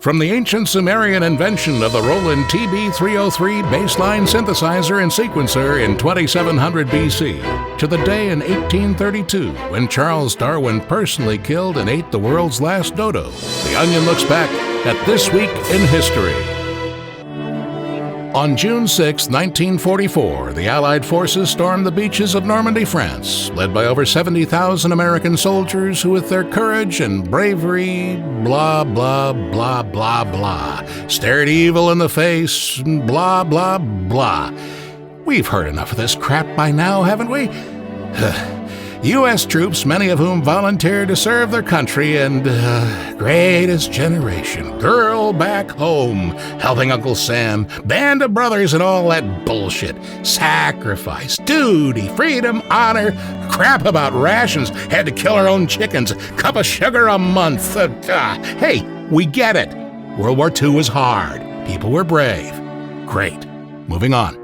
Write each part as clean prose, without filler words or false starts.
From the ancient Sumerian invention of the Rowan TB-303 baseline synthesizer and sequencer in 2700 BC, to the day in 1832 when Charles Darwin personally killed and ate the world's last dodo, The Onion looks back at This Week in History. On June 6, 1944, the Allied forces stormed the beaches of Normandy, France, led by over 70,000 American soldiers who, with their courage and bravery, blah, blah, blah, blah, blah, stared evil in the face, blah, blah, blah. We've heard enough of this crap by now, haven't we? U.S. troops, many of whom volunteered to serve their country, and greatest generation, girl back home, helping Uncle Sam, band of brothers and all that bullshit. Sacrifice, duty, freedom, honor, crap about rations, had to kill our own chickens, cup of sugar a month. Hey, we get it. World War II was hard. People were brave. Great. Moving on.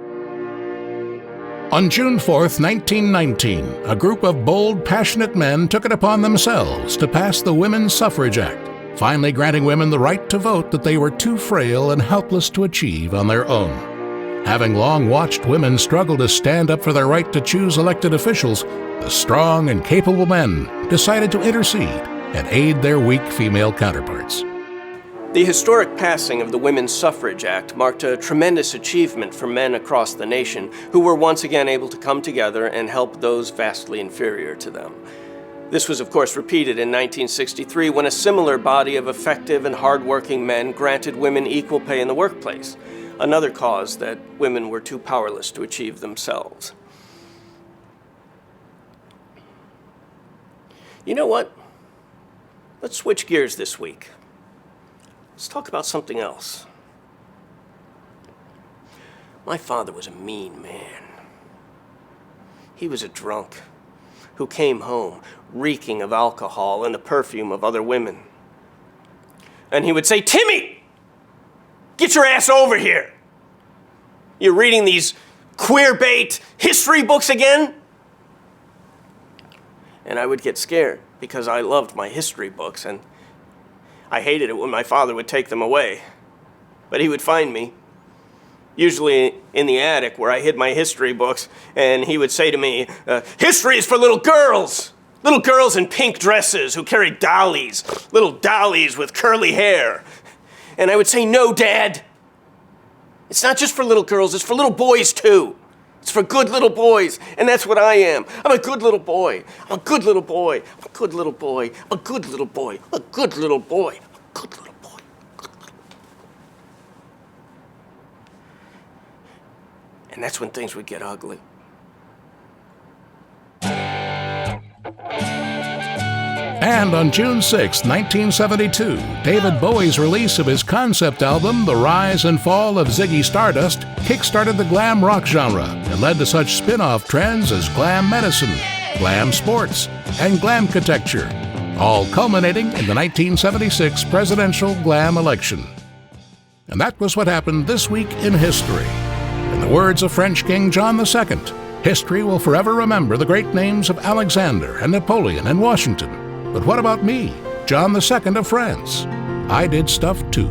On June 4th, 1919, a group of bold, passionate men took it upon themselves to pass the Women's Suffrage Act, finally granting women the right to vote that they were too frail and helpless to achieve on their own. Having long watched women struggle to stand up for their right to choose elected officials, the strong and capable men decided to intercede and aid their weak female counterparts. The historic passing of the Women's Suffrage Act marked a tremendous achievement for men across the nation who were once again able to come together and help those vastly inferior to them. This was, of course, repeated in 1963 when a similar body of effective and hardworking men granted women equal pay in the workplace, another cause that women were too powerless to achieve themselves. You know what? Let's switch gears this week. Let's talk about something else. My father was a mean man. He was a drunk who came home reeking of alcohol and the perfume of other women. And he would say, "Timmy, get your ass over here. You're reading these queer-bait history books again?" And I would get scared because I loved my history books, and I hated it when my father would take them away. But he would find me, usually in the attic where I hid my history books, and he would say to me, "History is for little girls in pink dresses who carry dollies, little dollies with curly hair." And I would say, "No, Dad. It's not just for little girls, it's for little boys too. It's for good little boys, and that's what I am. I'm a good little boy. I'm a good little boy. I'm a good little boy. A good little boy. A good little boy. A good little boy." And that's when things would get ugly. And on June 6, 1972, David Bowie's release of his concept album, The Rise and Fall of Ziggy Stardust, kick-started the glam rock genre and led to such spin-off trends as glam medicine, Glam Sports, and glamcatecture, all culminating in the 1976 presidential glam election. And that was what happened this week in history. In the words of French King John II, history will forever remember the great names of Alexander and Napoleon and Washington. But what about me, John II of France? I did stuff too.